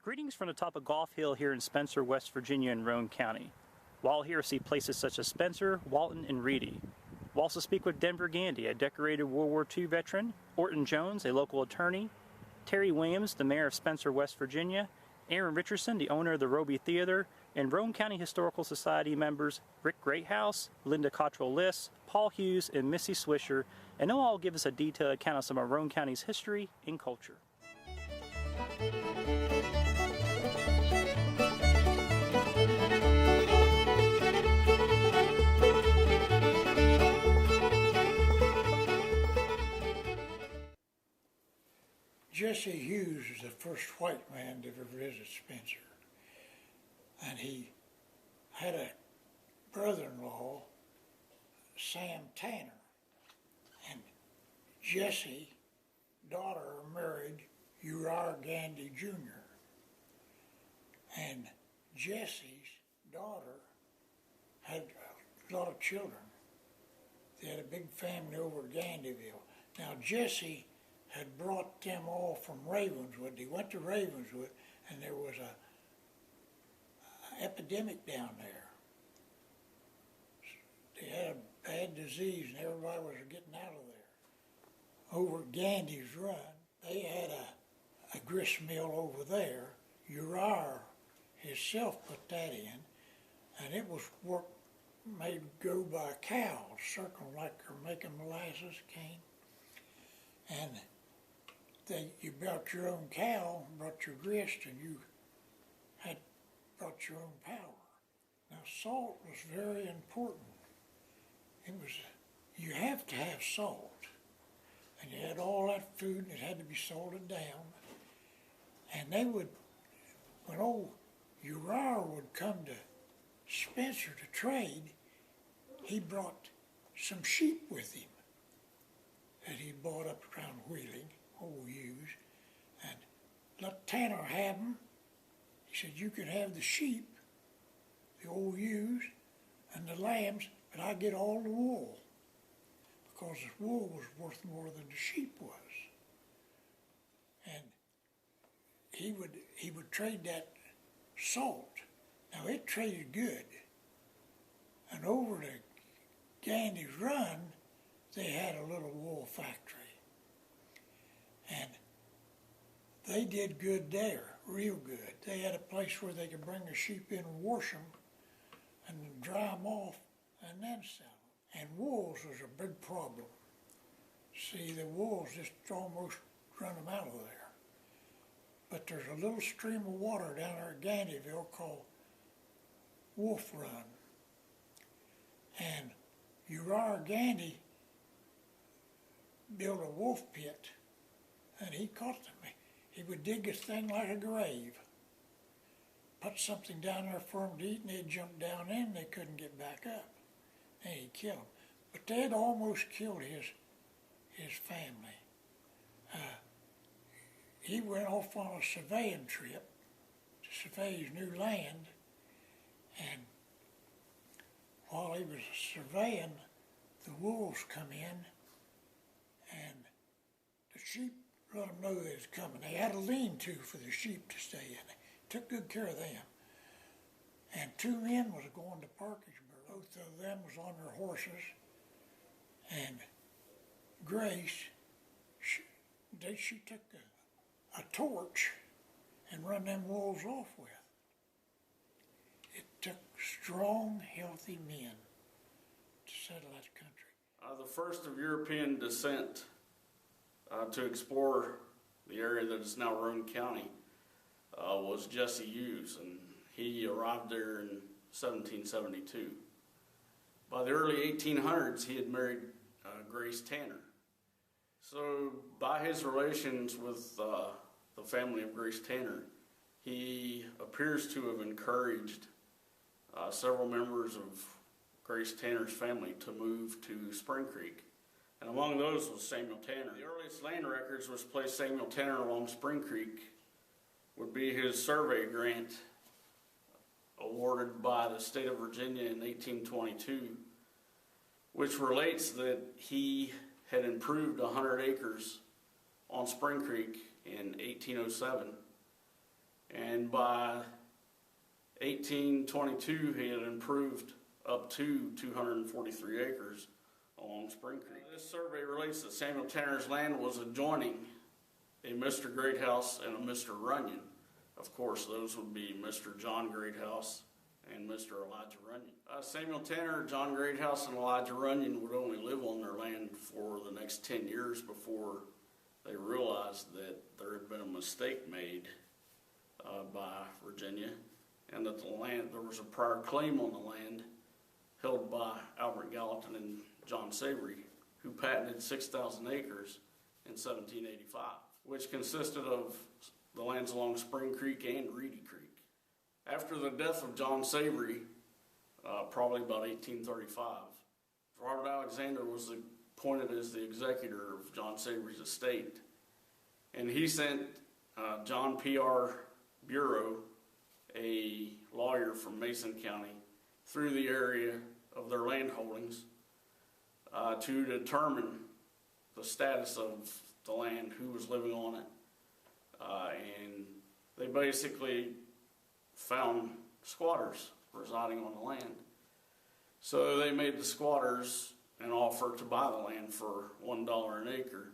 Greetings from the top of Golf Hill here in Spencer, West Virginia in Roane County. While here, see places such as Spencer, Walton, and Reedy. We'll also speak with Denver Gandee, a decorated World War II veteran, Orton Jones, a local attorney, Terry Williams, the mayor of Spencer, West Virginia, Aaron Richardson, the owner of the Roby Theater, and Roane County Historical Society members Rick Greathouse, Linda Cotril-Liss, Paul Hughes, and Missy Swisher, and they'll all give us a detailed account of some of Roane County's history and culture. Jesse Hughes was the first white man to ever visit Spencer. And he had a brother-in-law, Sam Tanner. And Jesse's daughter married Uriah Gandee Jr. And Jesse's daughter had a lot of children. They had a big family over at Gandeeville. Now Jesse had brought them all from Ravenswood. He went to Ravenswood, and there was an epidemic down there. They had a bad disease, and everybody was getting out of there. Over at Gandee's Run, they had a grist mill over there. Uriah himself put that in, and it was work made go by cows, circling like they're making molasses cane. And you brought your own cow, brought your grist, and you had brought your own power. Now salt was very important. It was, you have to have salt. And you had all that food, and it had to be salted down. And they would, when old Uriah would come to Spencer to trade, he brought some sheep with him that he bought up around Wheeling, old Hughes, and let Tanner have them. He said, you can have the sheep, the old Hughes, and the lambs, but I get all the wool, because the wool was worth more than the sheep was. And he would trade that salt. Now it traded good. And over to Gandee's Run, they had a little wool factory. And they did good there, real good. They had a place where they could bring the sheep in and wash them and dry them off and then sell them. And wolves was a big problem. See, the wolves just almost run them out of there. But there's a little stream of water down there at Gandeeville called Wolf Run. And Uriah Gandee built a wolf pit, and he caught them. He would dig this thing like a grave, put something down there for them to eat, and they'd jump down in, and they couldn't get back up. And he'd kill them. But they had almost killed his family. He went off on a surveying trip to survey his new land, and while he was surveying, the wolves come in, and the sheep let them know they was coming. They had a lean-to for the sheep to stay in. They took good care of them. And two men was going to Parkersburg. Both of them was on their horses, and Grace, she took a torch and run them wolves off with. It took strong, healthy men to settle that country. The first of European descent to explore the area that is now Roane County was Jesse Hughes, and he arrived there in 1772. By the early 1800s, he had married Grace Tanner. So by his relations with the family of Grace Tanner, he appears to have encouraged several members of Grace Tanner's family to move to Spring Creek. And among those was Samuel Tanner. The earliest land records which place Samuel Tanner along Spring Creek would be his survey grant awarded by the state of Virginia in 1822, which relates that he had improved 100 acres on Spring Creek in 1807. And by 1822, he had improved up to 243 acres along Spring Creek. This survey relates that Samuel Tanner's land was adjoining a Mr. Greathouse and a Mr. Runyon. Of course, those would be Mr. John Greathouse and Mr. Elijah Runyon. Samuel Tanner, John Greathouse, and Elijah Runyon would only live on their land for the next 10 years before they realized that there had been a mistake made by Virginia, and that there was a prior claim on the land held by Albert Gallatin and John Savory, who patented 6,000 acres in 1785, which consisted of the lands along Spring Creek and Reedy Creek. After the death of John Savory, probably about 1835, Robert Alexander was appointed as the executor of John Savory's estate, and he sent John P.R. Bureau, a lawyer from Mason County, through the area of their land holdings to determine the status of the land, who was living on it, and they basically found squatters residing on the land. So they made the squatters an offer to buy the land for $1 an acre,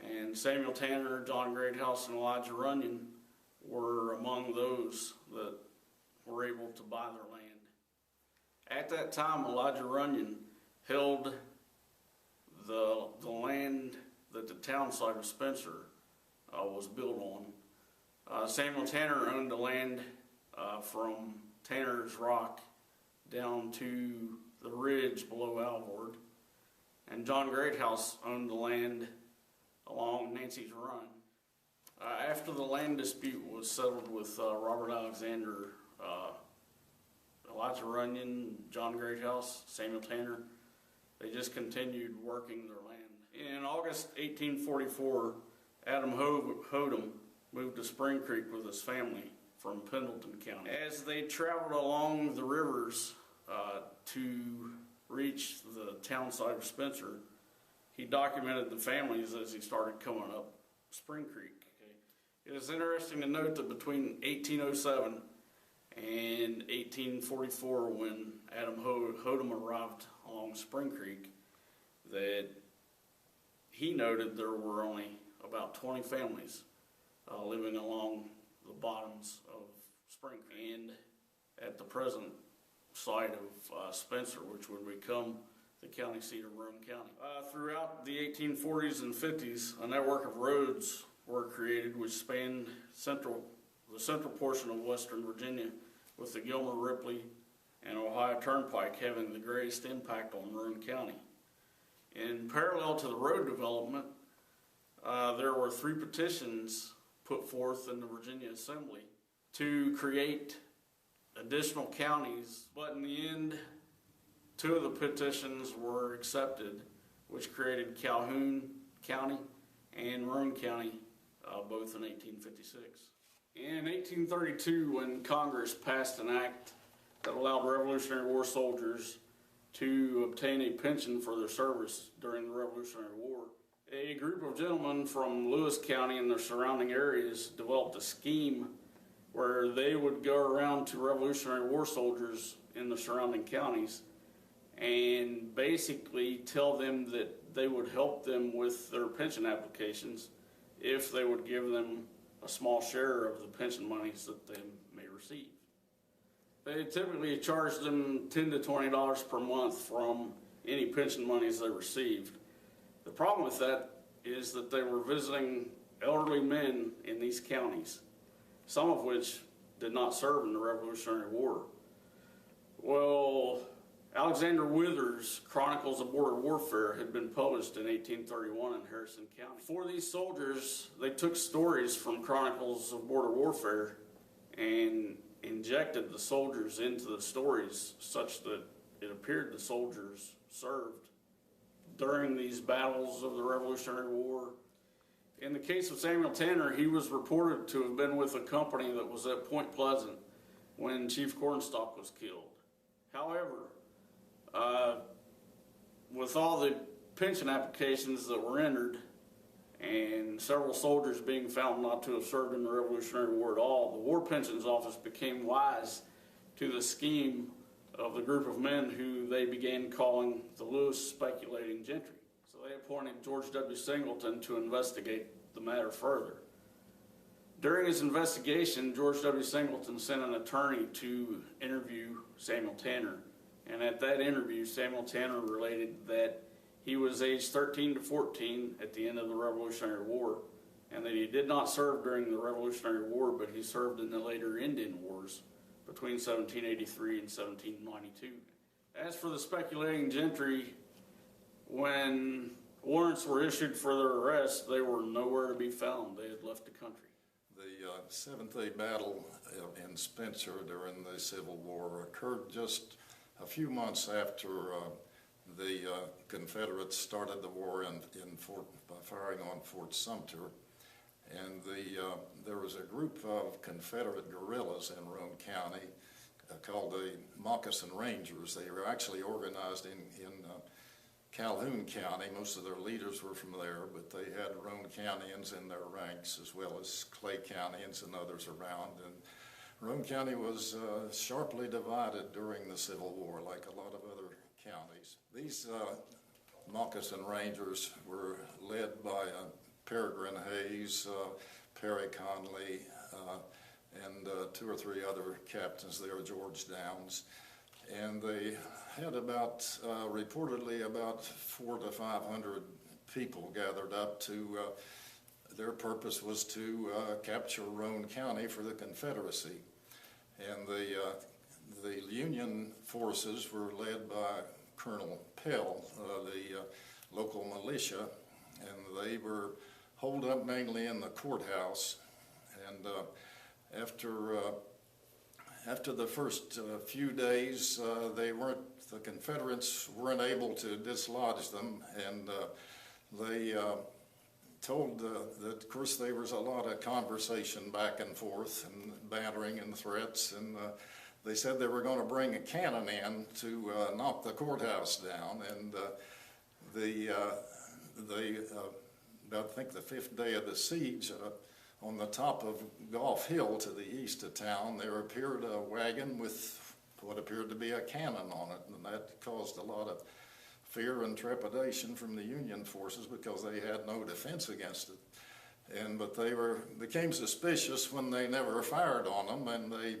and Samuel Tanner, John Greathouse, and Elijah Runyon were among those that were able to buy their land. At that time, Elijah Runyon held the land that the town site of Spencer was built on. Samuel Tanner owned the land from Tanner's Rock down to the ridge below Alvord, and John Greathouse owned the land along Nancy's Run. After the land dispute was settled with Robert Alexander, Elijah Runyon, John Greathouse, Samuel Tanner, they just continued working their land. In August 1844, Adam Hodum moved to Spring Creek with his family from Pendleton County. As they traveled along the rivers to reach the town site of Spencer, he documented the families as he started coming up Spring Creek. It is interesting to note that between 1807 and 1844, when Adam Hodum arrived along Spring Creek, that he noted there were only about 20 families living along the bottoms of Spring Creek, and at the present site of Spencer, which would become the county seat of Roane County. Throughout the 1840s and 50s, a network of roads were created which spanned the central portion of western Virginia, with the Gilmer-Ripley and Ohio Turnpike having the greatest impact on Roane County. In parallel to the road development, there were 3 petitions put forth in the Virginia Assembly to create additional counties, but in the end, 2 of the petitions were accepted, which created Calhoun County and Roane County, both in 1856. In 1832, when Congress passed an act that allowed Revolutionary War soldiers to obtain a pension for their service during the Revolutionary War, a group of gentlemen from Lewis County and their surrounding areas developed a scheme where they would go around to Revolutionary War soldiers in the surrounding counties and basically tell them that they would help them with their pension applications if they would give them a small share of the pension monies that they may receive. They typically charged them $10 to $20 per month from any pension monies they received. The problem with that is that they were visiting elderly men in these counties, some of which did not serve in the Revolutionary War. Well, Alexander Wither's Chronicles of Border Warfare had been published in 1831 in Harrison County. For these soldiers, they took stories from Chronicles of Border Warfare and injected the soldiers into the stories such that it appeared the soldiers served during these battles of the Revolutionary War. In the case of Samuel Tanner, he was reported to have been with a company that was at Point Pleasant when Chief Cornstalk was killed. However, with all the pension applications that were entered and several soldiers being found not to have served in the Revolutionary War at all, the War Pensions Office became wise to the scheme of the group of men who they began calling the Lewis speculating gentry. So they appointed George W. Singleton to investigate the matter further. During his investigation, George W. Singleton sent an attorney to interview Samuel Tanner. And at that interview, Samuel Tanner related that he was aged 13 to 14 at the end of the Revolutionary War, and that he did not serve during the Revolutionary War, but he served in the later Indian Wars between 1783 and 1792. As for the speculating gentry, when warrants were issued for their arrest, they were nowhere to be found. They had left the country. The Seventh-day Battle in Spencer during the Civil War occurred just a few months after the Confederates started the war by firing on Fort Sumter. And there was a group of Confederate guerrillas in Roane County called the Moccasin Rangers. They were actually organized in Calhoun County. Most of their leaders were from there, but they had Roane Countyans in their ranks as well as Clay Countyans and others around. And Roane County was sharply divided during the Civil War, like a lot of other counties. These Moccasin Rangers were led by Peregrine Hayes, Perry Conley, and two or three other captains there, George Downs. And they had reportedly about 400 to 500 people gathered up to, their purpose was to capture Roane County for the Confederacy. And the Union forces were led by Colonel Pell, the local militia, and they were holed up mainly in the courthouse. And after the first few days, the Confederates weren't able to dislodge them, and they told that, of course, there was a lot of conversation back and forth and bantering and threats, and they said they were going to bring a cannon in to knock the courthouse down. And I think the fifth day of the siege, on the top of Gulf Hill to the east of town, there appeared a wagon with what appeared to be a cannon on it, and that caused a lot of fear and trepidation from the Union forces because they had no defense against it. But they became suspicious when they never fired on them, and they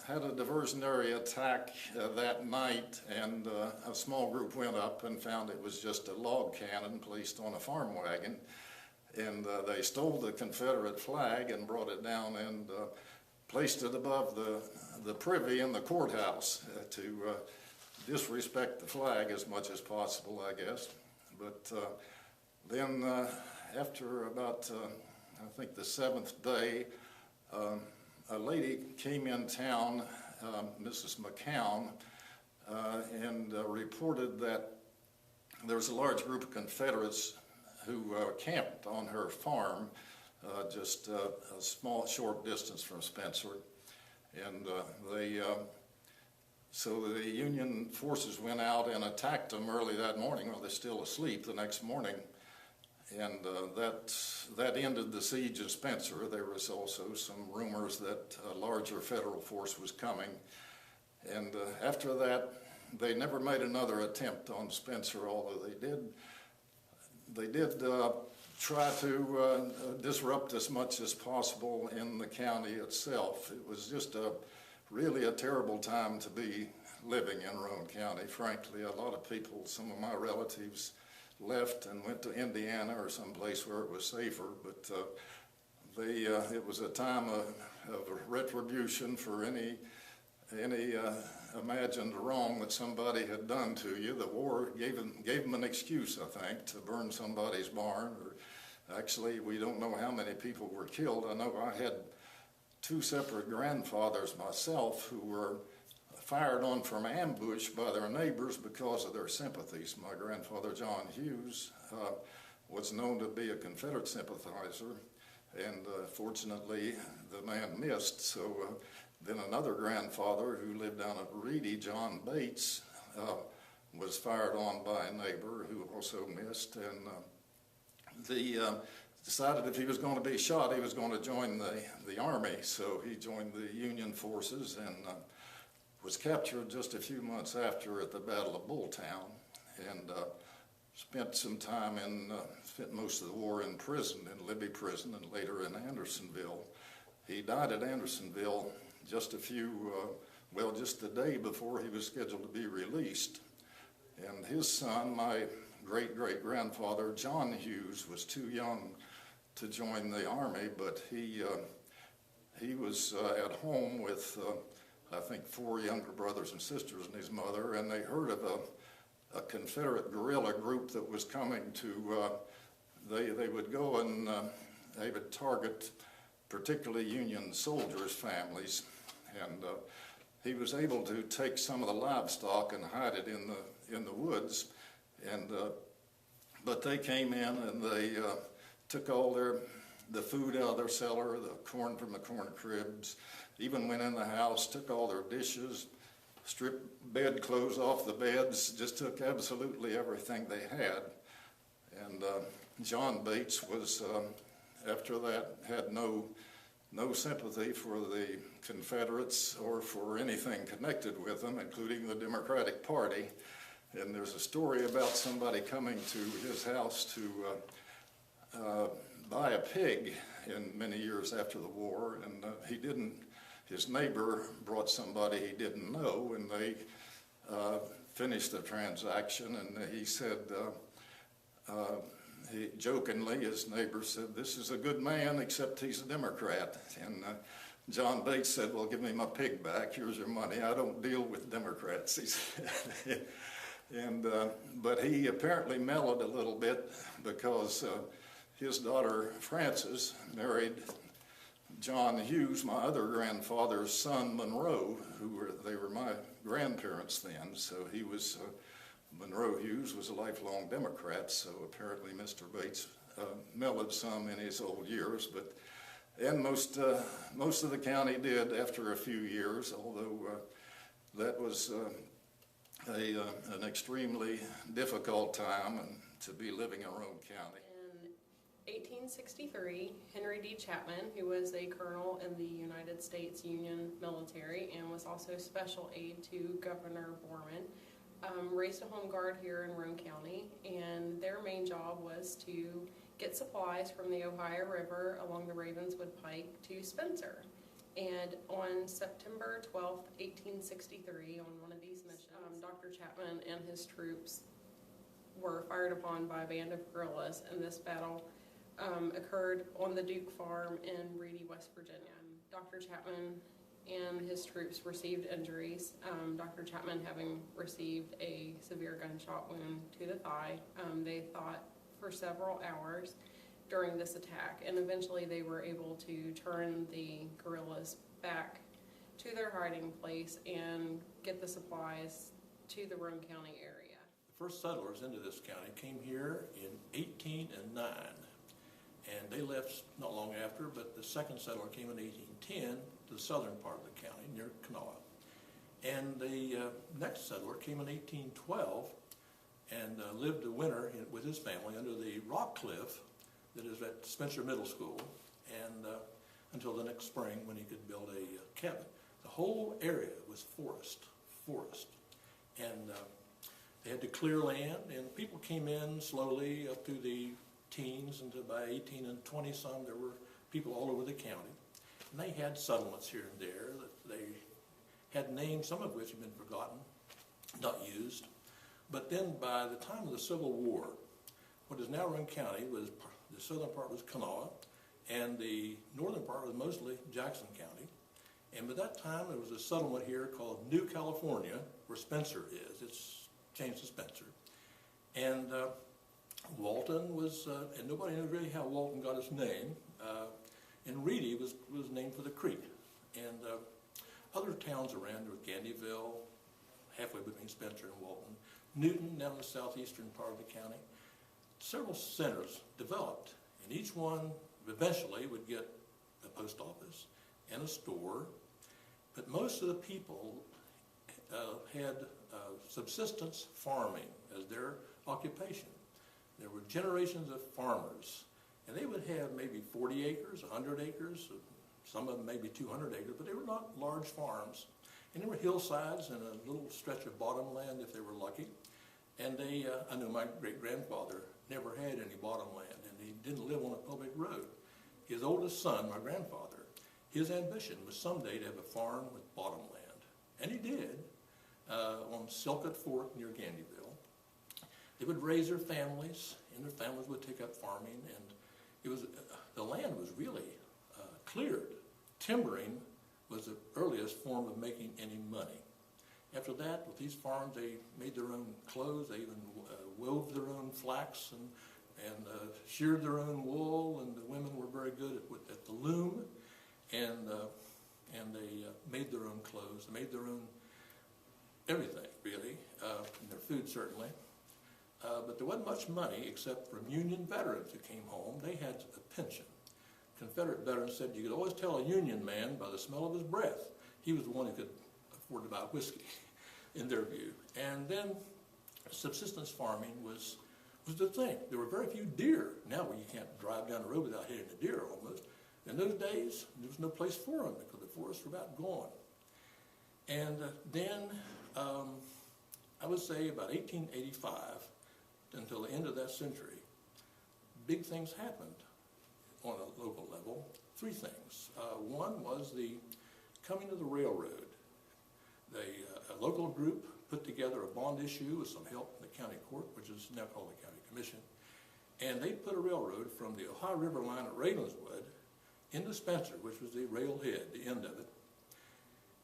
had a diversionary attack that night, and a small group went up and found it was just a log cannon placed on a farm wagon. And they stole the Confederate flag and brought it down and placed it above the privy in the courthouse to disrespect the flag as much as possible, I guess. But then after about, I think the seventh day, a lady came in town, Mrs. McCown, and reported that there was a large group of Confederates who camped on her farm, just a short distance from Spencer. And so the Union forces went out and attacked them early that morning while they're still asleep the next morning. And that ended the siege of Spencer. There was also some rumors that a larger federal force was coming. And after that, they never made another attempt on Spencer, although they did try to disrupt as much as possible in the county itself. It was just really a terrible time to be living in Roane County, frankly. A lot of people, some of my relatives, left and went to Indiana or someplace where it was safer, but It was a time of retribution for any imagined wrong that somebody had done to you. The war gave them an excuse, I think, to burn somebody's barn. Or actually, we don't know how many people were killed. I know I had two separate grandfathers myself who were fired on from ambush by their neighbors because of their sympathies. My grandfather, John Hughes, was known to be a Confederate sympathizer, and fortunately the man missed. So then another grandfather who lived down at Reedy, John Bates, was fired on by a neighbor who also missed, and decided if he was going to be shot, he was going to join the Army. So he joined the Union forces and was captured just a few months after at the Battle of Bulltown, and spent most of the war in prison, in Libby Prison, and later in Andersonville. He died at Andersonville just the day before he was scheduled to be released. And his son, my great-great-grandfather, John Hughes, was too young to join the Army, but he was at home with I think 4 younger brothers and sisters and his mother, and they heard of a Confederate guerrilla group that was coming to, they would go and they would target particularly Union soldiers' families, and he was able to take some of the livestock and hide it in the woods, and but they came in and they took all the food out of their cellar, the corn from the corn cribs, even went in the house, took all their dishes, stripped bedclothes off the beds, just took absolutely everything they had. And John Bates was, after that, had no sympathy for the Confederates or for anything connected with them, including the Democratic Party. And there's a story about somebody coming to his house to buy a pig in many years after the war, and his neighbor brought somebody he didn't know, and they finished the transaction, and he said, jokingly, his neighbor said, "This is a good man, except he's a Democrat." And John Bates said, "Well, give me my pig back. Here's your money. I don't deal with Democrats," he said. But he apparently mellowed a little bit because his daughter Frances married John Hughes, my other grandfather's son, Monroe, they were my grandparents then. So he was, Monroe Hughes was a lifelong Democrat, so apparently Mr. Bates mellowed some in his old years, and most of the county did after a few years, although that was an extremely difficult time to be living in Roane County. In 1863, Henry D. Chapman, who was a colonel in the United States Union military and was also special aide to Governor Borman, raised a home guard here in Roane County, and their main job was to get supplies from the Ohio River along the Ravenswood Pike to Spencer. And on September 12, 1863, on one of these missions, Dr. Chapman and his troops were fired upon by a band of guerrillas, and this battle occurred on the Duke Farm in Reedy, West Virginia. Dr. Chapman and his troops received injuries, Dr. Chapman having received a severe gunshot wound to the thigh. They fought for several hours during this attack, and eventually they were able to turn the guerrillas back to their hiding place and get the supplies to the Roane County area. The first settlers into this county came here in 1809, and they left not long after, but the second settler came in 1810 to the southern part of the county near Kanawha. And the next settler came in 1812 and lived a winter with his family under the rock cliff that is at Spencer Middle School, and until the next spring when he could build a cabin. The whole area was forest, and they had to clear land, and people came in slowly up through the teens, and by 18 and 20 some, there were people all over the county. And they had settlements here and there that they had names, some of which have been forgotten, not used. But then by the time of the Civil War, what is now Roane County was, the southern part was Kanawha, and the northern part was mostly Jackson County. And by that time, there was a settlement here called New California, where Spencer is. It's changed to Spencer. And Walton was, and nobody knows really how Walton got his name. And Reedy was named for the creek. And other towns around, there was Gandeeville, halfway between Spencer and Walton, Newton, down in the southeastern part of the county. Several centers developed, and each one eventually would get a post office and a store. But most of the people had subsistence farming as their occupation. There were generations of farmers, and they would have maybe 40 acres, 100 acres, some of them maybe 200 acres, but they were not large farms. And there were hillsides and a little stretch of bottom land if they were lucky. And they, I know my great-grandfather never had any bottom land, and he didn't live on a public road. His oldest son, my grandfather, his ambition was someday to have a farm with bottom land. And he did, on Silkett Fork near Gandeeville. They would raise their families, and their families would take up farming, and it was, the land was really cleared. Timbering was the earliest form of making any money. After that, with these farms, they made their own clothes. They even wove their own flax and sheared their own wool, and the women were very good at the loom, and they made their own clothes. They made their own everything, really, and their food certainly. But there wasn't much money except from Union veterans who came home. They had a pension. Confederate veterans said you could always tell a Union man by the smell of his breath. He was the one who could afford to buy whiskey, in their view. And then subsistence farming was the thing. There were very few deer. Now you can't drive down the road without hitting a deer almost. In those days, there was no place for them because the forests were about gone. And then, I would say about 1885 until the end of that century, big things happened on a local level. Three things. One was the coming of the railroad. A local group put together a bond issue with some help from the county court, which is now called the county commission, and they put a railroad from the Ohio River line at Ravenswood into Spencer, which was the railhead, the end of it.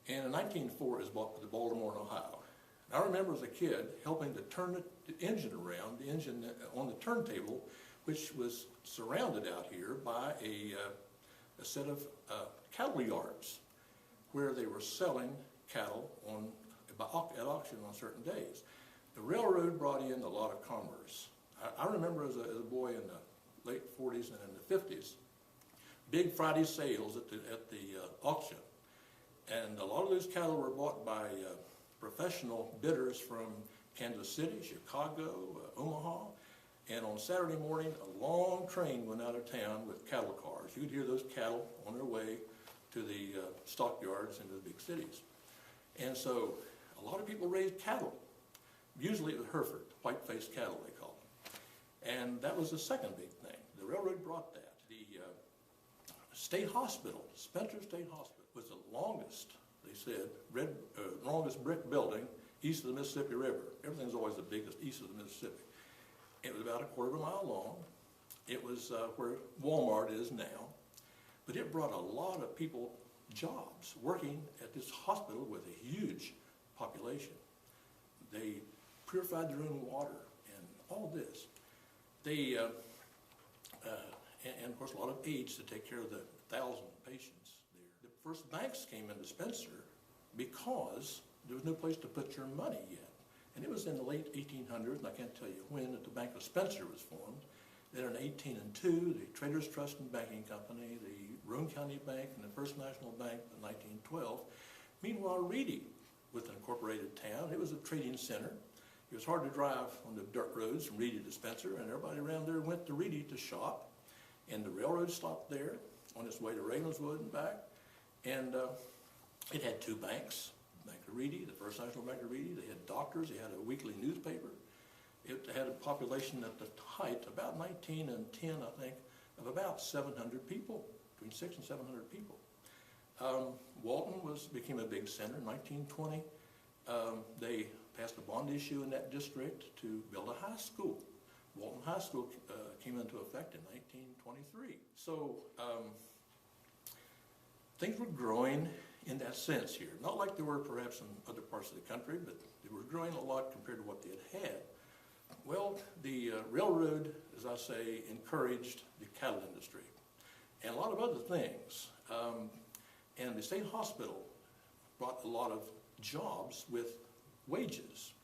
And in 1904 it was bought to Baltimore and Ohio. And I remember as a kid helping to turn the engine around, the engine on the turntable, which was surrounded out here by a set of cattle yards where they were selling cattle at auction on certain days. The railroad brought in a lot of commerce. I remember as a boy in the late 40s and in the 50s, big Friday sales at the auction. And a lot of those cattle were bought by professional bidders from Kansas City, Chicago, Omaha. And on Saturday morning, a long train went out of town with cattle cars. You could hear those cattle on their way to the stockyards into the big cities. And so a lot of people raised cattle. Usually it was Hereford, white-faced cattle they called them. And that was the second big thing. The railroad brought that. The state hospital, Spencer State Hospital, was the longest, they said, longest brick building east of the Mississippi River. Everything's always the biggest east of the Mississippi. It was about a quarter of a mile long. It was where Walmart is now. But it brought a lot of people jobs working at this hospital with a huge population. They purified their own water and all this. They, and of course a lot of aides to take care of the 1,000 patients there. The first banks came into Spencer because there was no place to put your money yet. And it was in the late 1800s, and I can't tell you when, that the Bank of Spencer was formed. Then in 1802, the Traders Trust and Banking Company, the Roane County Bank, and the First National Bank in 1912. Meanwhile, Reedy was an incorporated town. It was a trading center. It was hard to drive on the dirt roads from Reedy to Spencer, and everybody around there went to Reedy to shop. And the railroad stopped there on its way to Ravenswood and back. And it had two banks, Bank of Reedy, the First National Bank of Reedy. They had doctors. They had a weekly newspaper. It had a population at the height, about 1910, I think, of about 700 people, between 600 and 700 people. Walton became a big center in 1920. They passed a bond issue in that district to build a high school. Walton High School came into effect in 1923. So things were growing in that sense here. Not like they were perhaps in other parts of the country, but they were growing a lot compared to what they had had. Well, the railroad, as I say, encouraged the cattle industry and a lot of other things. And the state hospital brought a lot of jobs with wages.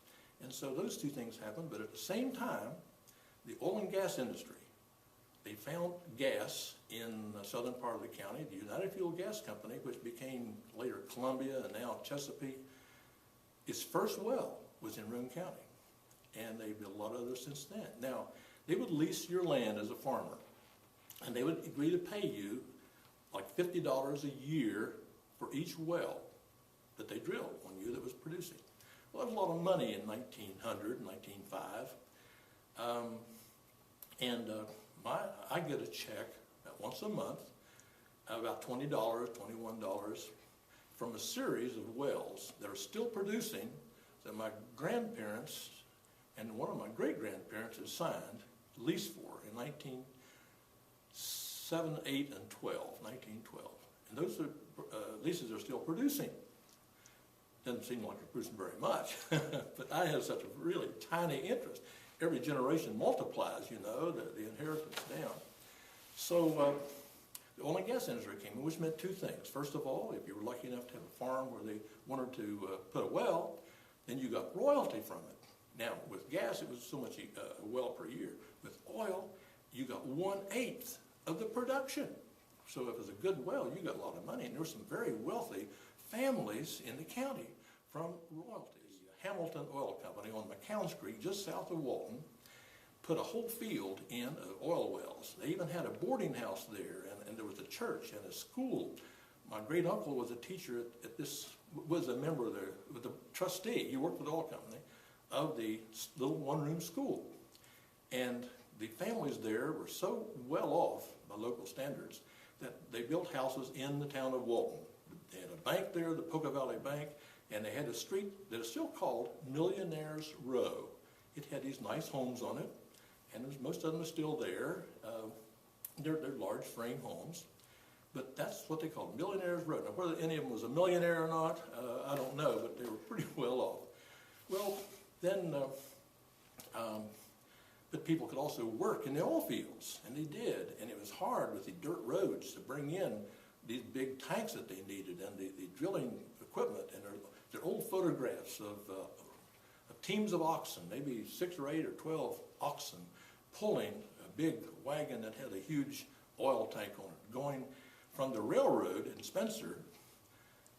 And so those two things happened, but at the same time, the oil and gas industry, they found gas in the southern part of the county. The United Fuel Gas Company, which became later Columbia and now Chesapeake, its first well was in Roane County. And they built a lot of others since then. Now, they would lease your land as a farmer, and they would agree to pay you like $50 a year for each well that they drilled one year that was producing. Well, that was a lot of money in 1900, 1905. I get a check about once a month, about $20, $21, from a series of wells that are still producing that my grandparents and one of my great-grandparents had signed lease for in 1907, 8, and 1912. And those leases are still producing. Doesn't seem like they're producing very much, but I have such a really tiny interest. Every generation multiplies, you know, the inheritance down. So the oil and gas industry came in, which meant two things. First of all, if you were lucky enough to have a farm where they wanted to put a well, then you got royalty from it. Now, with gas, it was so much a well per year. With oil, you got 1/8 of the production. So if it was a good well, you got a lot of money. And there were some very wealthy families in the county from royalties. Hamilton Oil Company on McCown Street, just south of Walton, put a whole field in of oil wells. They even had a boarding house there, and there was a church and a school. My great uncle was a teacher at this, was a member of the trustee. He worked for the oil company of the little one-room school. And the families there were so well off by local standards that they built houses in the town of Walton. They had a bank there, the Poca Valley Bank, and they had a street that is still called Millionaires Row. It had these nice homes on it, and most of them are still there. They're large frame homes, but that's what they called Millionaires Row. Now, whether any of them was a millionaire or not, I don't know, but they were pretty well off. Well, then, but people could also work in the oil fields, and they did, and it was hard with the dirt roads to bring in these big tanks that they needed and the drilling equipment, and they're old photographs of teams of oxen, maybe 6 or 8 or 12 oxen, pulling a big wagon that had a huge oil tank on it, going from the railroad in Spencer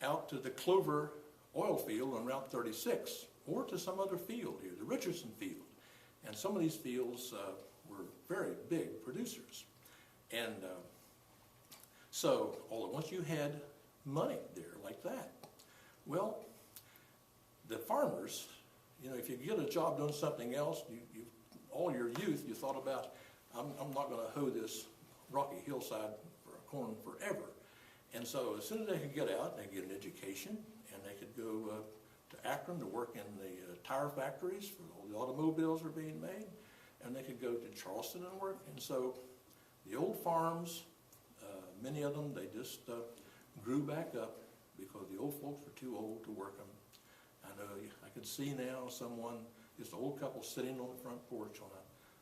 out to the Clover oil field on Route 36, or to some other field here, the Richardson field. And some of these fields were very big producers. And so, although once you had money there like that, well, the farmers, you know, if you get a job doing something else, all your youth, you thought about, I'm not going to hoe this rocky hillside for a corn forever. And so as soon as they could get out, they could get an education, and they could go to Akron to work in the tire factories where all the automobiles are being made, and they could go to Charleston and work. And so the old farms, many of them, they just grew back up because the old folks were too old to work them. I know, I could see now someone, just an old couple sitting on the front porch on a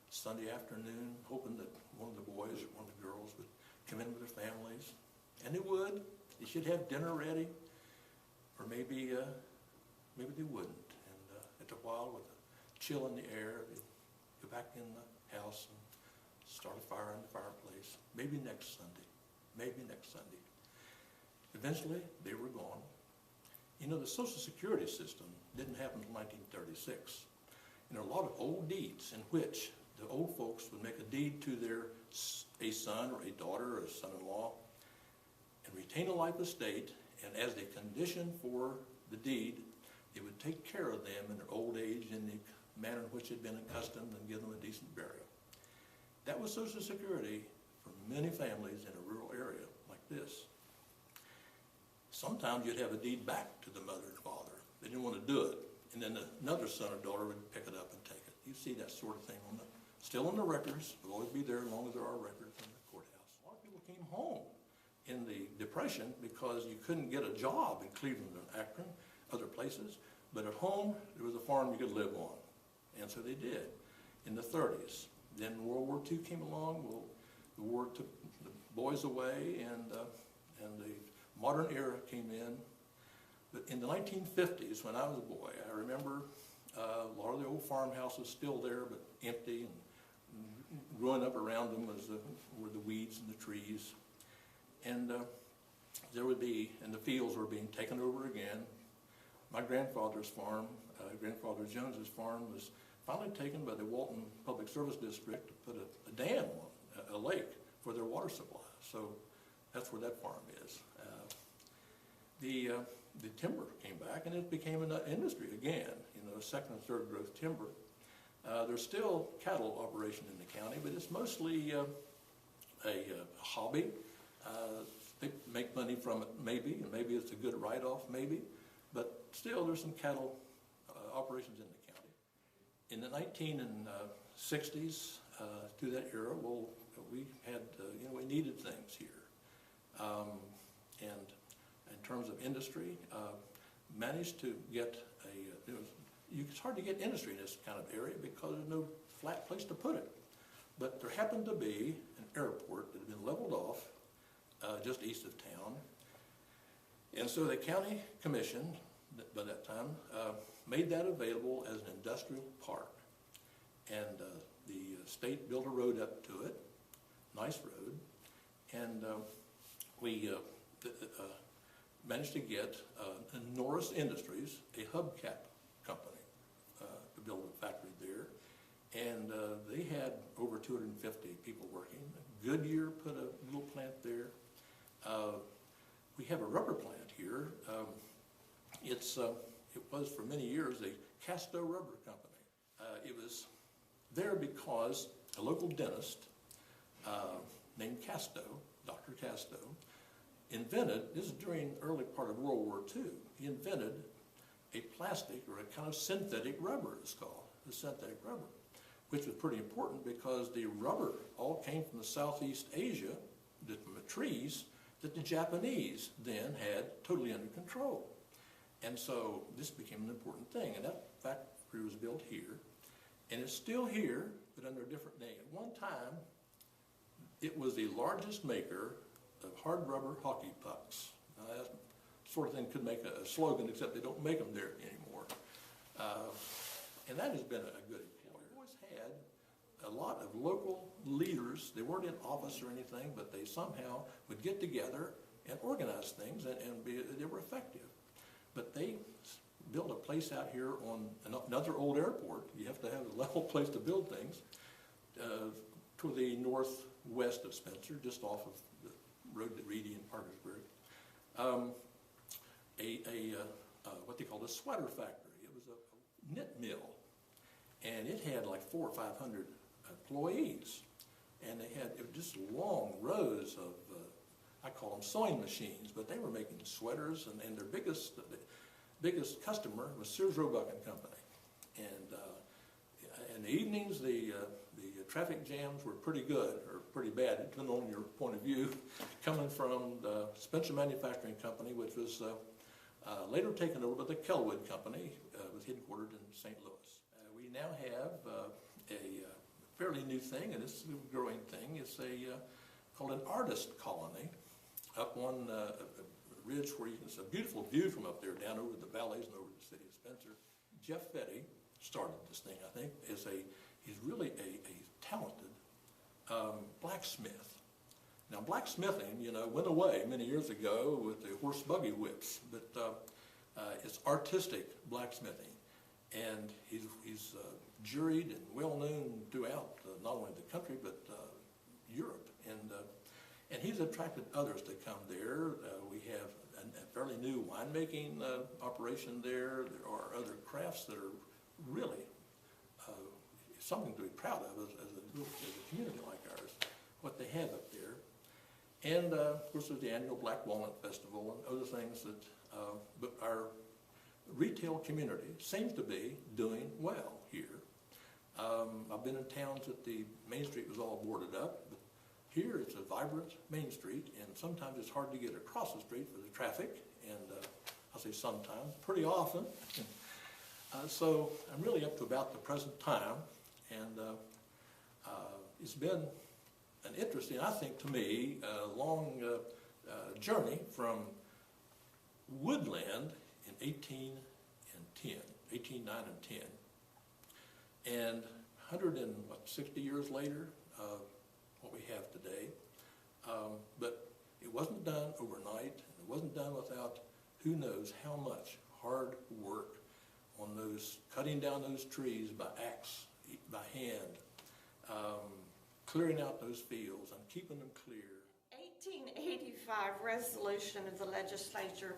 Sunday afternoon, hoping that one of the boys or one of the girls would come in with their families. And they would. They should have dinner ready. Or maybe they wouldn't. And after a while, with a chill in the air, they'd go back in the house and start a fire in the fireplace. Maybe next Sunday. Maybe next Sunday. Eventually, they were gone. You know, the Social Security system didn't happen until 1936. And there are a lot of old deeds in which the old folks would make a deed to a son or a daughter or a son-in-law and retain a life estate, and as the condition for the deed, they would take care of them in their old age in the manner in which they'd been accustomed and give them a decent burial. That was Social Security for many families in a rural area like this. Sometimes you'd have a deed back to the mother and father. They didn't want to do it. And then another son or daughter would pick it up and take it. You see that sort of thing on the still in the records, will always be there as long as there are records in the courthouse. A lot of people came home in the Depression because you couldn't get a job in Cleveland or Akron, other places, but at home there was a farm you could live on, and so they did in the 30s. Then World War II came along. Well, the war took the boys away, and the modern era came in. But in the 1950s, when I was a boy, I remember a lot of the old farmhouses still there, but empty, and growing up around them were the weeds and the trees. And there would be, and the fields were being taken over again. My grandfather's farm, Grandfather Jones's farm, was finally taken by the Walton Public Service District to put a dam on, a lake, for their water supply. So that's where that farm is. The timber came back, and it became an industry again, second and third growth timber. There's still cattle operation in the county, but it's mostly a hobby. They make money from it, maybe, and maybe it's a good write-off, maybe, but still there's some cattle operations in the county. In the 1960s, through that era, well, we had, we needed things here. And in terms of industry, managed to get it's hard to get industry in this kind of area because there's no flat place to put it. But there happened to be an airport that had been leveled off just east of town. And so the county commission, by that time, made that available as an industrial park. And the state built a road up to it, nice road, and we managed to get Norris Industries, a hubcap company, to build a factory there. And they had over 250 people working. Goodyear put a little plant there. We have a rubber plant here. It was for many years a Casto rubber company. It was there because a local dentist named Casto, Dr. Casto, invented, this is during the early part of World War II, he invented a plastic or a kind of synthetic rubber, it's called, the synthetic rubber, which was pretty important because the rubber all came from the Southeast Asia, from the trees that the Japanese then had totally under control. And so this became an important thing, and that factory was built here, and it's still here, but under a different name. At one time, it was the largest maker of hard rubber hockey pucks. Now, that sort of thing could make a slogan, except they don't make them there anymore. And that has been a good employer. We always had a lot of local leaders. They weren't in office or anything, but they somehow would get together and organize things, and they were effective. But they built a place out here on another old airport. You have to have a level place to build things, to the northwest of Spencer, just off of the road to Reedy and Parkersburg. What they called a sweater factory. It was a knit mill, and it had like 400 or 500 employees, and they had just long rows of I call them sewing machines, but they were making sweaters, and their biggest customer was Sears Roebuck and Company. And in the evenings, the traffic jams were pretty good or pretty bad, depending on your point of view, coming from the Spencer Manufacturing Company, which was later taken over by the Kellwood Company, was headquartered in St. Louis. We now have a fairly new thing, and this is a growing thing. It's called an artist colony up on a ridge where it's a beautiful view from up there down over the valleys and over the city of Spencer. Jeff Fetty started this thing, I think. He's really a talented blacksmith. Now, blacksmithing, went away many years ago with the horse buggy whips, but it's artistic blacksmithing. And he's juried and well-known throughout not only the country, but Europe. And he's attracted others to come there. We have a fairly new winemaking operation there. There are other crafts that are really something to be proud of as a community like ours, what they have up there. And of course there's the annual Black Walnut Festival and other things that, but our retail community seems to be doing well here. I've been in towns that the Main Street was all boarded up, but here it's a vibrant Main Street, and sometimes it's hard to get across the street for the traffic, and I say sometimes, pretty often. So I'm really up to about the present time, and it's been an interesting, I think to me, long journey from woodland in 1809 and 10, and 160 years later, what we have today. But it wasn't done overnight. It wasn't done without who knows how much hard work on those, cutting down those trees by axe, by hand, clearing out those fields and keeping them clear. 1885 resolution of the legislature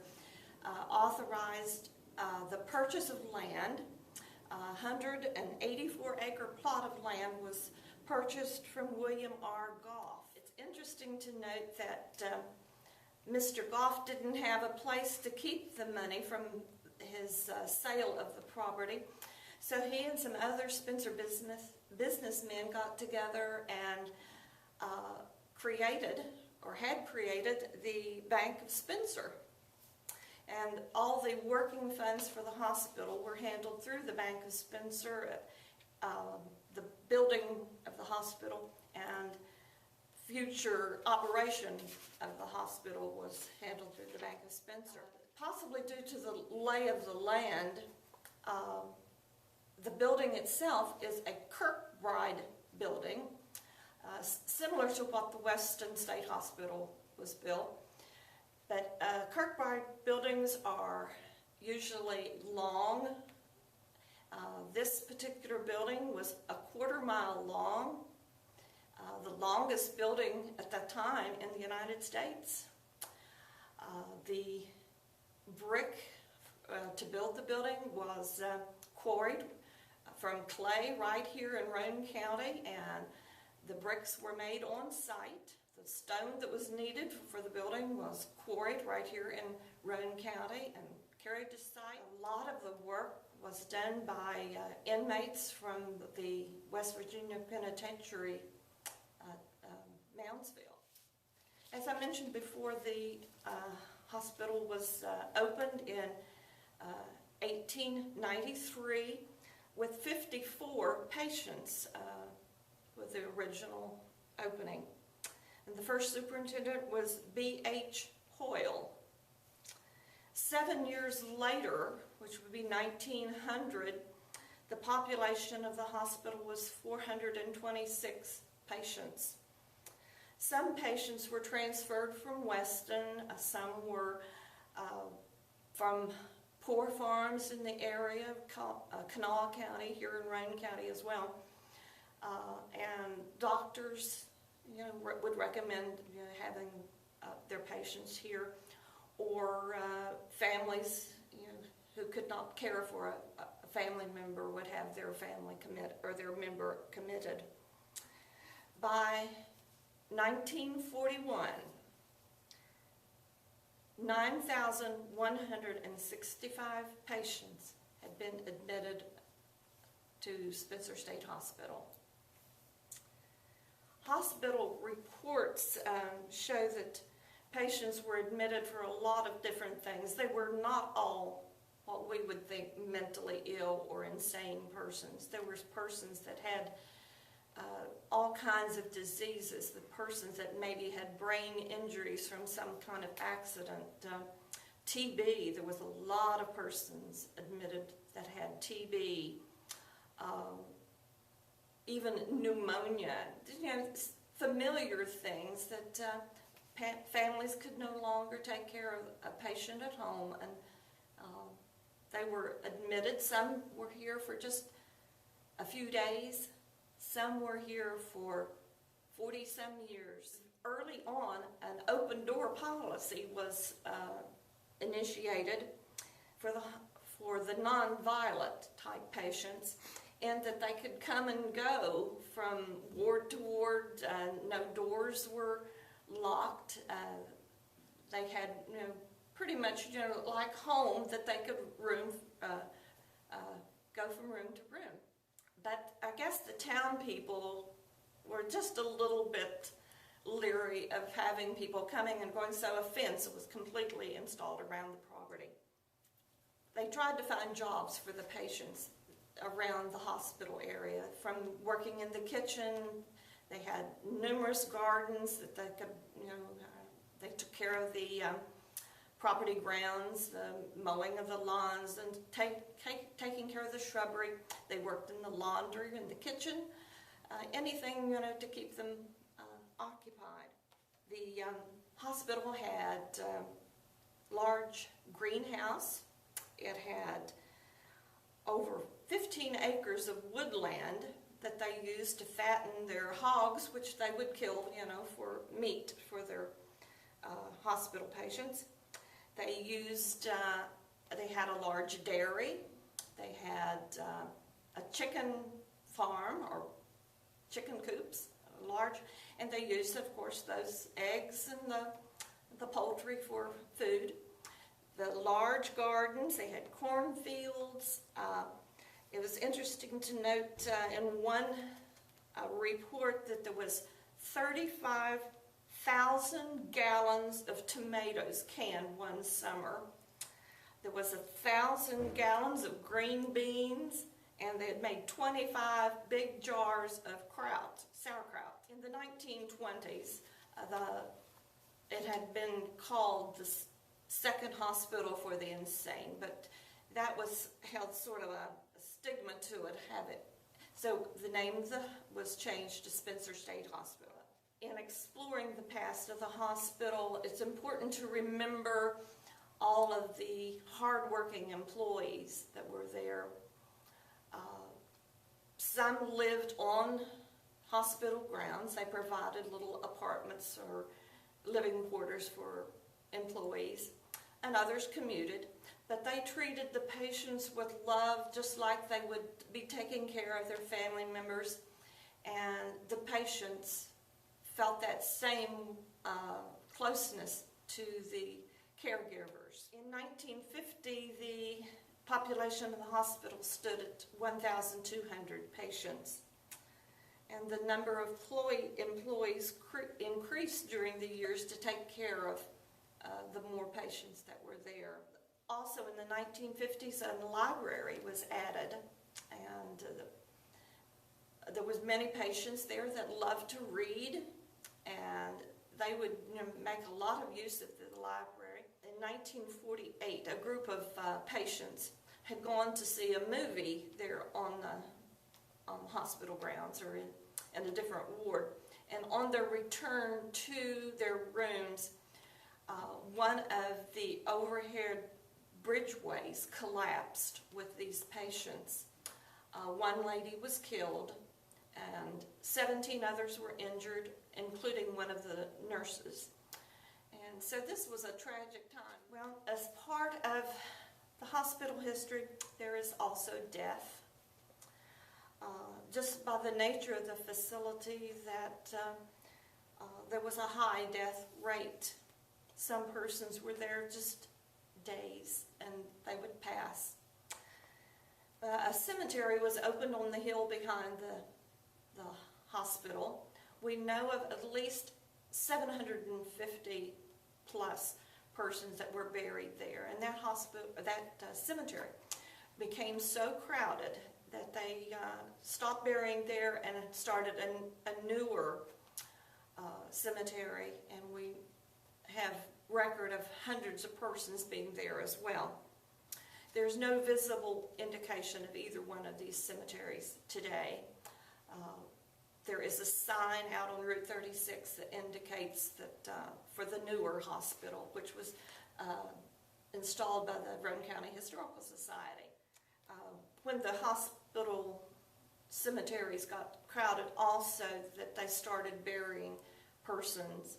authorized the purchase of land. 184-acre plot of land was purchased from William R. Goff. It's interesting to note that Mr. Goff didn't have a place to keep the money from his sale of the property, so he and some other Spencer businessmen got together and created the Bank of Spencer. And all the working funds for the hospital were handled through the Bank of Spencer. The building of the hospital and future operation of the hospital was handled through the Bank of Spencer. Possibly due to the lay of the land, the building itself is a Kirkbride building, similar to what the Weston State Hospital was built. But Kirkbride buildings are usually long. This particular building was a quarter-mile long, the longest building at that time in the United States. The brick to build the building was quarried from clay right here in Roane County, and the bricks were made on site. The stone that was needed for the building was quarried right here in Roane County and carried to site. A lot of the work was done by inmates from the West Virginia Penitentiary at Moundsville. As I mentioned before, the hospital was opened in 1893 with 54 patients with the original opening. And the first superintendent was B.H. Hoyle. 7 years later, which would be 1900, the population of the hospital was 426 patients. Some patients were transferred from Weston, some were from poor farms in the area of Kanawha County, here in Roane County as well. And doctors would recommend having their patients here, or families who could not care for a family member would have their family their member committed. By 1941, 9,165 patients had been admitted to Spencer State Hospital. Hospital reports show that patients were admitted for a lot of different things. They were not all what we would think mentally ill or insane persons. There were persons that had all kinds of diseases, the persons that maybe had brain injuries from some kind of accident. TB, there was a lot of persons admitted that had TB. Even pneumonia, familiar things that families could no longer take care of a patient at home, and they were admitted. Some were here for just a few days. Some were here for 40-some years. Early on, an open door policy was initiated for the non-violent type patients, and that they could come and go from ward to ward. No doors were locked. They had, pretty much, like home, that they could go from room to room. But I guess the town people were just a little bit leery of having people coming and going, so a fence was completely installed around the property. They tried to find jobs for the patients around the hospital area, from working in the kitchen. They had numerous gardens that they could, they took care of the property grounds, the mowing of the lawns, and taking care of the shrubbery. They worked in the laundry, in the kitchen, anything, to keep them occupied. The hospital had a large greenhouse. It had over 15 acres of woodland that they used to fatten their hogs, which they would kill, for meat for their hospital patients. They used, they had a large dairy. They had a chicken farm, or chicken coops, large, and they used, of course, those eggs and the poultry for food. The large gardens, they had cornfields. It was interesting to note in one report that there was 35,000 gallons of tomatoes canned one summer. There was 1,000 gallons of green beans, and they had made 25 big jars of sauerkraut. In the 1920s, it had been called the second hospital for the insane, but that was held sort of a stigma to it, so the name was changed to Spencer State Hospital. In exploring the past of the hospital, it's important to remember all of the hard-working employees that were there. Some lived on hospital grounds. They provided little apartments or living quarters for employees, and others commuted. But they treated the patients with love, just like they would be taking care of their family members, and the patients felt that same closeness to the caregivers. In 1950, the population of the hospital stood at 1,200 patients, and the number of employees increased during the years to take care of the more patients that were there. Also in the 1950s, a library was added, and there was many patients there that loved to read, and they would make a lot of use of the library. In 1948, a group of patients had gone to see a movie there on hospital grounds, or in a different ward, and on their return to their rooms, one of the overhead bridgeways collapsed with these patients. One lady was killed, and 17 others were injured, including one of the nurses. And so this was a tragic time. Well, as part of the hospital history, there is also death. Just by the nature of the facility, that there was a high death rate. Some persons were there just days, and they would pass. A cemetery was opened on the hill behind the hospital. We know of at least 750 plus persons that were buried there, and that cemetery became so crowded that they stopped burying there and started a newer cemetery, and we have record of hundreds of persons being there as well. There's no visible indication of either one of these cemeteries today. There is a sign out on Route 36 that indicates that for the newer hospital, which was installed by the Roane County Historical Society. When the hospital cemeteries got crowded, also that they started burying persons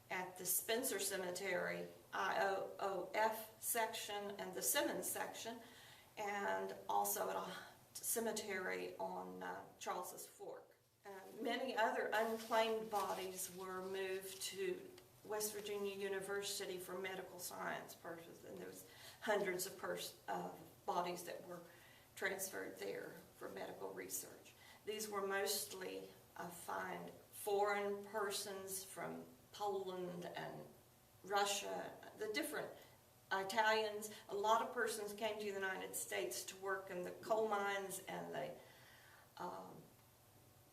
at the Spencer Cemetery, IOOF section, and the Simmons section, and also at a cemetery on Charles's Fork. Many other unclaimed bodies were moved to West Virginia University for medical science purposes, and there was hundreds of bodies that were transferred there for medical research. These were mostly, I find, foreign persons from Poland and Russia, the different Italians. A lot of persons came to the United States to work in the coal mines and the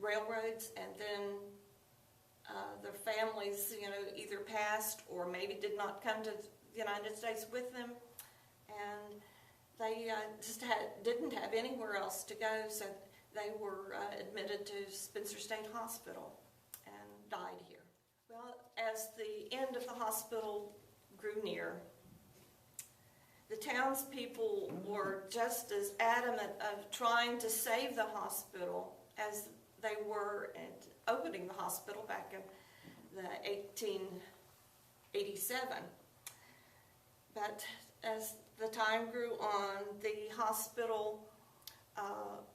railroads, and then their families, either passed or maybe did not come to the United States with them, and they just didn't have anywhere else to go, so they were admitted to Spencer State Hospital and died here. Well, as the end of the hospital grew near, the townspeople were just as adamant of trying to save the hospital as they were at opening the hospital back in the 1887. But as the time grew on, the hospital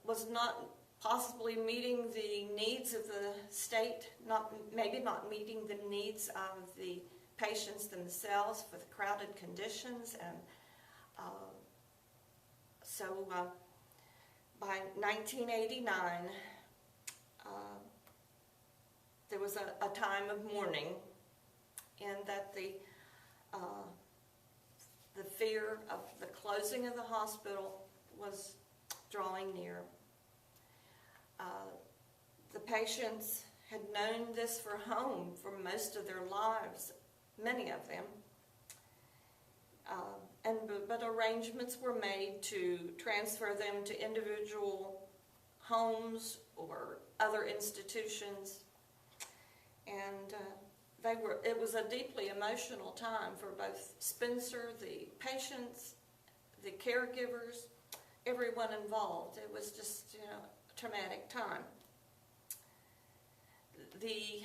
was not possibly meeting the needs of the state, maybe not meeting the needs of the patients themselves for the crowded conditions, and so by 1989, there was a time of mourning, and that the fear of the closing of the hospital was drawing near. The patients had known this for home for most of their lives, many of them, but arrangements were made to transfer them to individual homes or other institutions, and it was a deeply emotional time for both Spencer, the patients, the caregivers, everyone involved. It was just, a traumatic time. The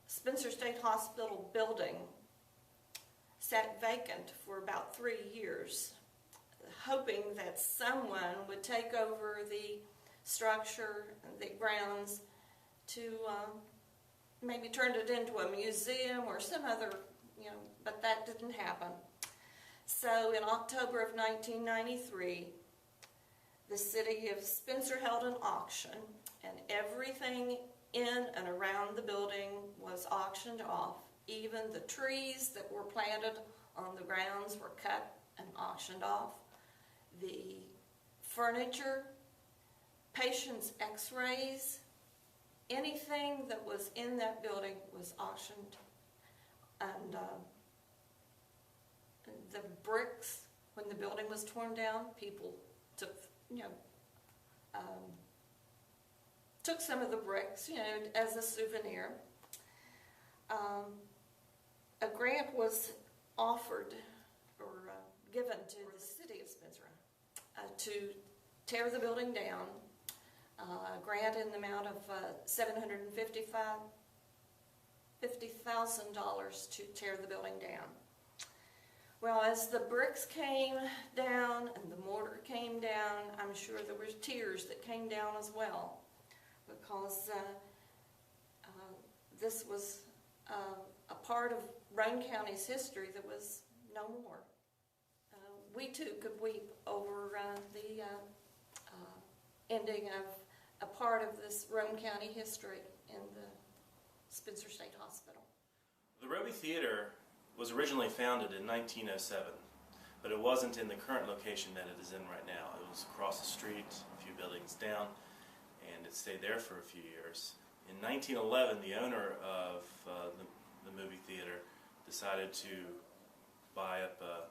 Spencer State Hospital building sat vacant for about 3 years, hoping that someone would take over the structure and the grounds to maybe turn it into a museum or some other, but that didn't happen. So in October of 1993, the city of Spencer held an auction, and everything in and around the building was auctioned off. Even the trees that were planted on the grounds were cut and auctioned off. The furniture, patients' x-rays, anything that was in that building was auctioned. And the bricks, when the building was torn down, people took, took some of the bricks, as a souvenir. A grant was offered or given to the city of Spencer to tear the building down. A grant in the amount of $750,000 to tear the building down. Well, as the bricks came down and the mortar came down, I'm sure there were tears that came down as well, because this was a part of Roane County's history that was no more. We too could weep over the ending of a part of this Roane County history in the Spencer State Hospital. The Roby Theater was originally founded in 1907, but it wasn't in the current location that it is in right now. It was across the street, a few buildings down, and it stayed there for a few years. In 1911, the owner of the movie theater decided to buy up an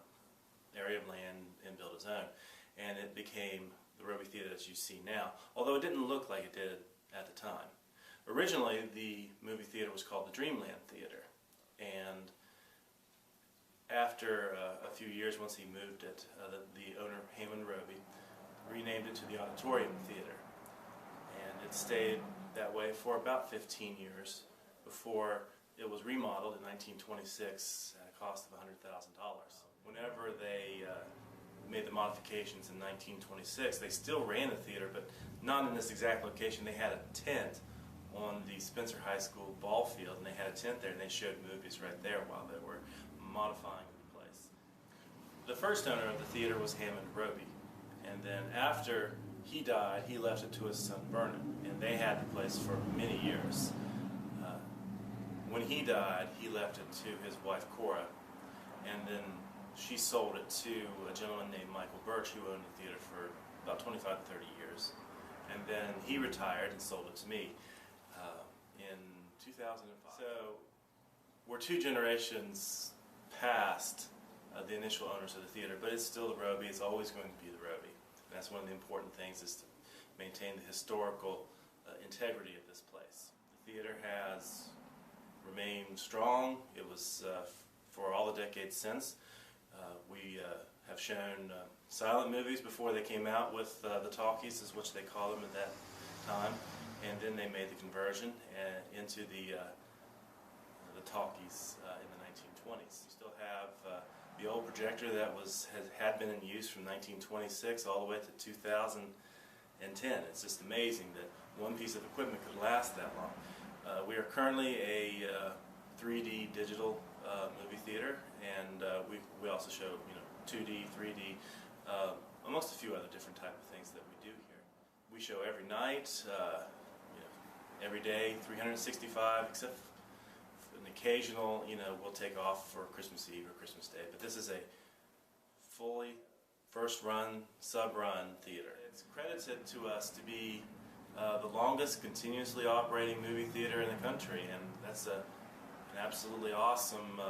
area of land and build his own, and it became the Roby Theater that you see now, although it didn't look like it did at the time. Originally, the movie theater was called the Dreamland Theater, and after a few years, once he moved it, the owner, Hammond Robey, renamed it to the Auditorium Theater, and it stayed that way for about 15 years before it was remodeled in 1926 at a cost of $100,000. Whenever they made the modifications in 1926, they still ran the theater, but not in this exact location. They had a tent on the Spencer High School ball field, and they had a tent there, and they showed movies right there while they were modifying the place. The first owner of the theater was Hammond Robey, and then after he died, he left it to his son Vernon, and they had the place for many years. When he died, he left it to his wife Cora, and then she sold it to a gentleman named Michael Birch, who owned the theater for about 25 to 30 years. And then he retired and sold it to me in 2005. So we're 2 generations past the initial owners of the theater, but it's still the Robey. It's always going to be the Robey. And that's one of the important things, is to maintain the historical integrity of this place. The theater has remained strong. It was for all the decades since. We have shown silent movies before they came out with the talkies, is what they call them at that time, and then they made the conversion into the talkies in the 1920s. We still have the old projector that had been in use from 1926 all the way to 2010. It's just amazing that one piece of equipment could last that long. We are currently a 3D digital movie theater, and we also show 2D, 3D, amongst a few other different type of things that we do here. We show every night, every day, 365, except an occasional, we'll take off for Christmas Eve or Christmas Day. But this is a fully first-run, sub-run theater. It's credited to us to be the longest continuously operating movie theater in the country, and that's an absolutely awesome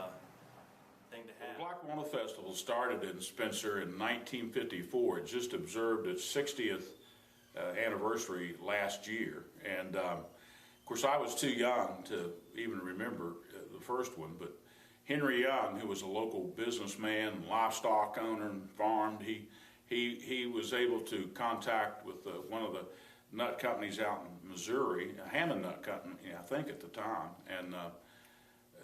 thing to have. The Black Walnut Festival started in Spencer in 1954. It just observed its 60th anniversary last year, and of course I was too young to even remember the first one, but Henry Young, who was a local businessman, livestock owner, and farmed, he was able to contact with one of the nut companies out in Missouri, a Hammond Nut Company, I think at the time, and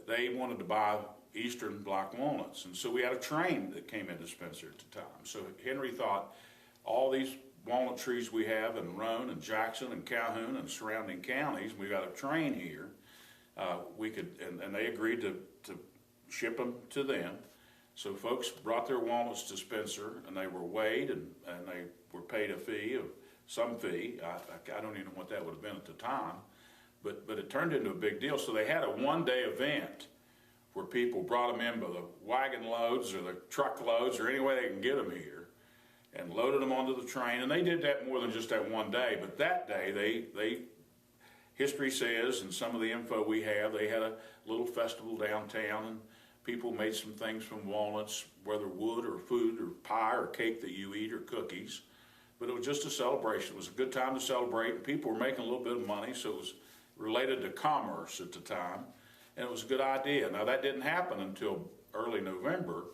they wanted to buy eastern black walnuts, and so we had a train that came into Spencer at the time. So Henry thought, all these walnut trees we have in Roane and Jackson and Calhoun and surrounding counties, we got a train here. We could, and they agreed to ship them to them. So folks brought their walnuts to Spencer, and they were weighed, and they were paid a fee of some fee. I don't even know what that would have been at the time, but it turned into a big deal. So they had a one-day event where people brought them in by the wagon loads or the truck loads or any way they can get them here, and loaded them onto the train. And they did that more than just that one day, but that day they history says, and some of the info we have, they had a little festival downtown, and people made some things from walnuts, whether wood or food or pie or cake that you eat or cookies. But it was just a celebration. It was a good time to celebrate, and people were making a little bit of money, so it was related to commerce at the time, and it was a good idea. Now, that didn't happen until early November,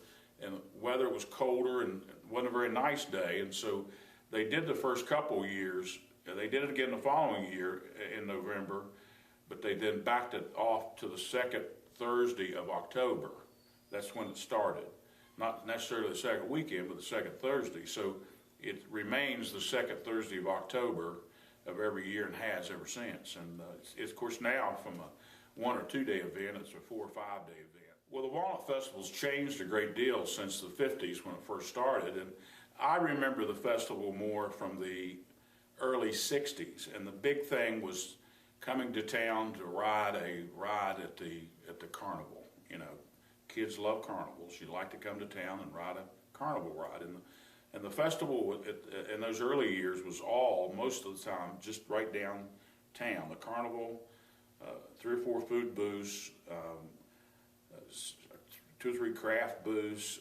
and the weather was colder and it wasn't a very nice day, and so they did the first couple years. They did it again the following year in November, but they then backed it off to the second Thursday of October. That's when it started. Not necessarily the second weekend, but the second Thursday. So it remains the second Thursday of October of every year and has ever since. And it's of course now from a 1 or 2 day event, it's a 4 or 5 day event. Well, the Walnut Festival's changed a great deal since the 50s when it first started. And I remember the festival more from the early 60s. And the big thing was coming to town to ride at the carnival. You know, kids love carnivals. You like to come to town and ride a carnival ride. And the festival in those early years was most of the time, just right downtown. The carnival, 3 or 4 food booths, 2 or 3 craft booths.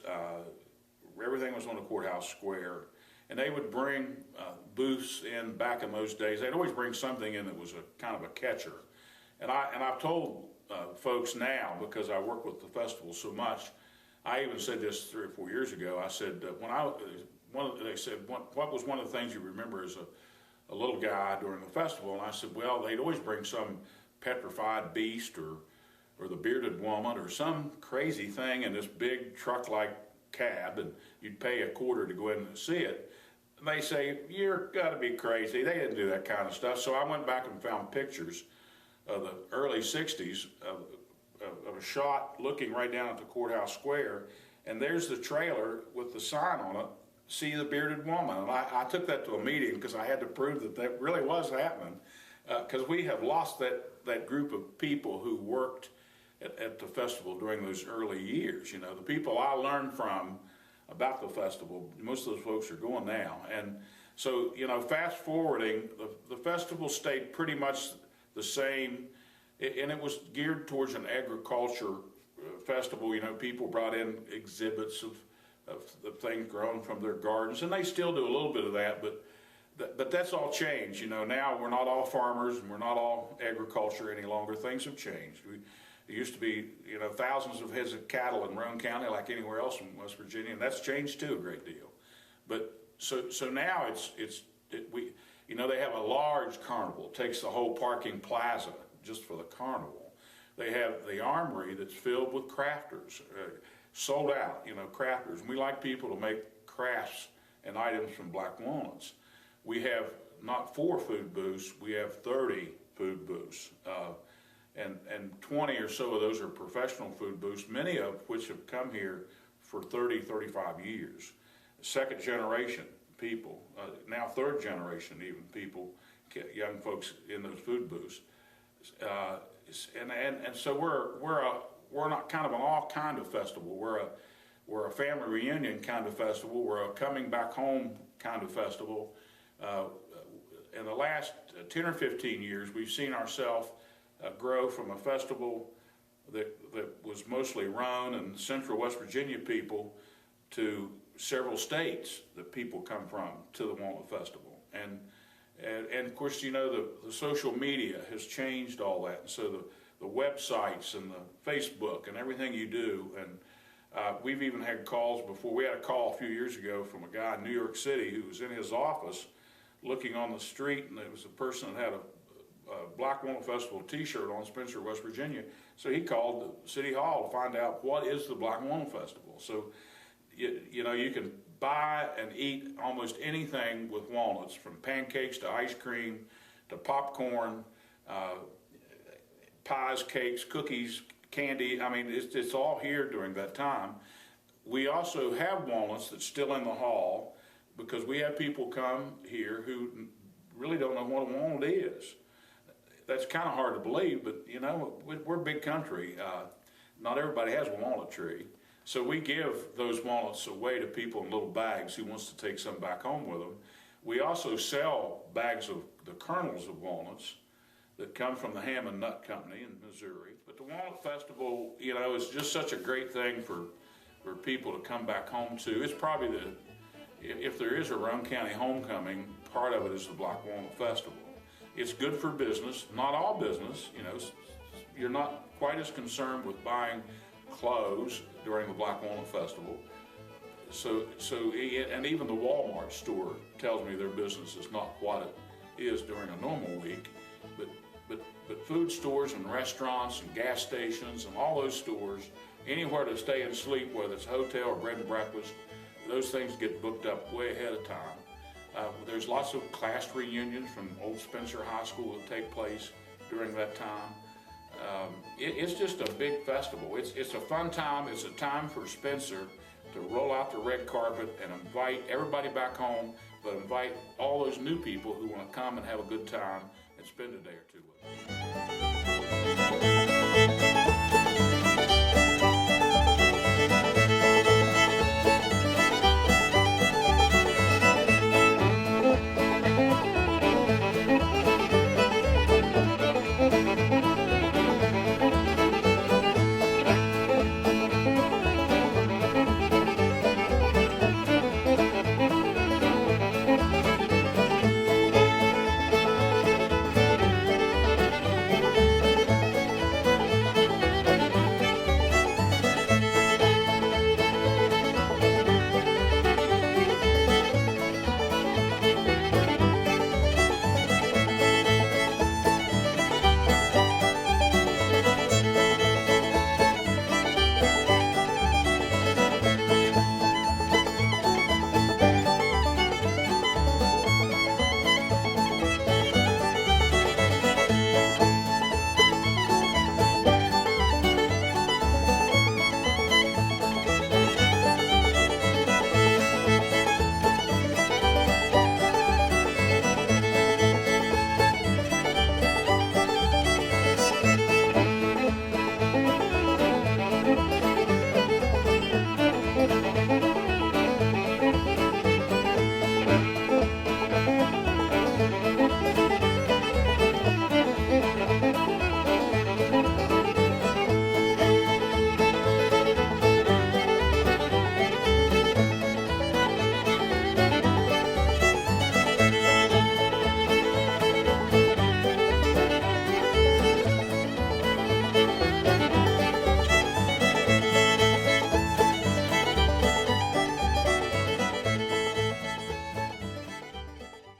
Everything was on the courthouse square. And they would bring booths in back in those days. They'd always bring something in that was a kind of a catcher. And I've told folks now, because I work with the festival so much, I even said this 3 or 4 years ago. I said, they said, what was one of the things you remember as a little guy during the festival? And I said, well, they'd always bring some petrified beast or the bearded woman or some crazy thing in this big truck-like cab, and you'd pay a quarter to go in and see it. And they say, you're got to be crazy. They didn't do that kind of stuff. So I went back and found pictures of the early 60s of a shot looking right down at the courthouse square, and there's the trailer with the sign on it see the bearded woman. And I took that to a meeting because I had to prove that that really was happening. Because we have lost that group of people who worked at the festival during those early years. You know, the people I learned from about the festival, most of those folks are gone now. And so, you know, fast forwarding, the festival stayed pretty much the same, and it was geared towards an agriculture festival. You know, people brought in exhibits of the things grown from their gardens, and they still do a little bit of that, but that's all changed. You know, now we're not all farmers and we're not all agriculture any longer. Things have changed. There used to be, you know, thousands of heads of cattle in Roane County like anywhere else in West Virginia, and that's changed too a great deal. But so now we, you know, they have a large carnival. It takes the whole parking plaza just for the carnival. They have the armory that's filled with crafters, sold out, you know, crafters. And we like people to make crafts and items from black walnuts. We have not 4 food booths, we have 30 food booths. And 20 or so of those are professional food booths, many of which have come here for 30, 35 years. Second generation people, now third generation even people, young folks in those food booths. And so we're not kind of an all kind of festival. We're a family reunion kind of festival. We're a coming back home kind of festival. In the last 10 or 15 years, we've seen ourselves grow from a festival that was mostly Roane and central West Virginia people to several states that people come from to the Walnut Festival. And of course, you know, the social media has changed all that. And so the websites and the Facebook and everything you do, and we've even had calls before. We had a call a few years ago from a guy in New York City who was in his office looking on the street, and it was a person that had a Black Walnut Festival t-shirt on, Spencer, West Virginia. So he called the City Hall to find out what is the Black Walnut Festival. So, you know, you can buy and eat almost anything with walnuts, from pancakes to ice cream to popcorn, pies, cakes, cookies, candy. I mean, it's all here during that time. We also have walnuts that's still in the hall because we have people come here who really don't know what a walnut is. That's kind of hard to believe, but you know, we're a big country. Not everybody has a walnut tree. So we give those walnuts away to people in little bags who wants to take some back home with them. We also sell bags of the kernels of walnuts that come from the Ham and Nut Company in Missouri. But the Walnut Festival, you know, is just such a great thing for people to come back home to. It's probably if there is a Roane County homecoming, part of it is the Black Walnut Festival. It's good for business, not all business, you know. You're not quite as concerned with buying clothes during the Black Walnut Festival. And even the Walmart store tells me their business is not what it is during a normal week. But food stores and restaurants and gas stations and all those stores, anywhere to stay and sleep, whether it's a hotel or bed and breakfast, those things get booked up way ahead of time. There's lots of class reunions from old Spencer High School that take place during that time. It's just a big festival. It's a fun time. It's a time for Spencer to roll out the red carpet and invite everybody back home, but invite all those new people who want to come and have a good time and spend a day or two with us.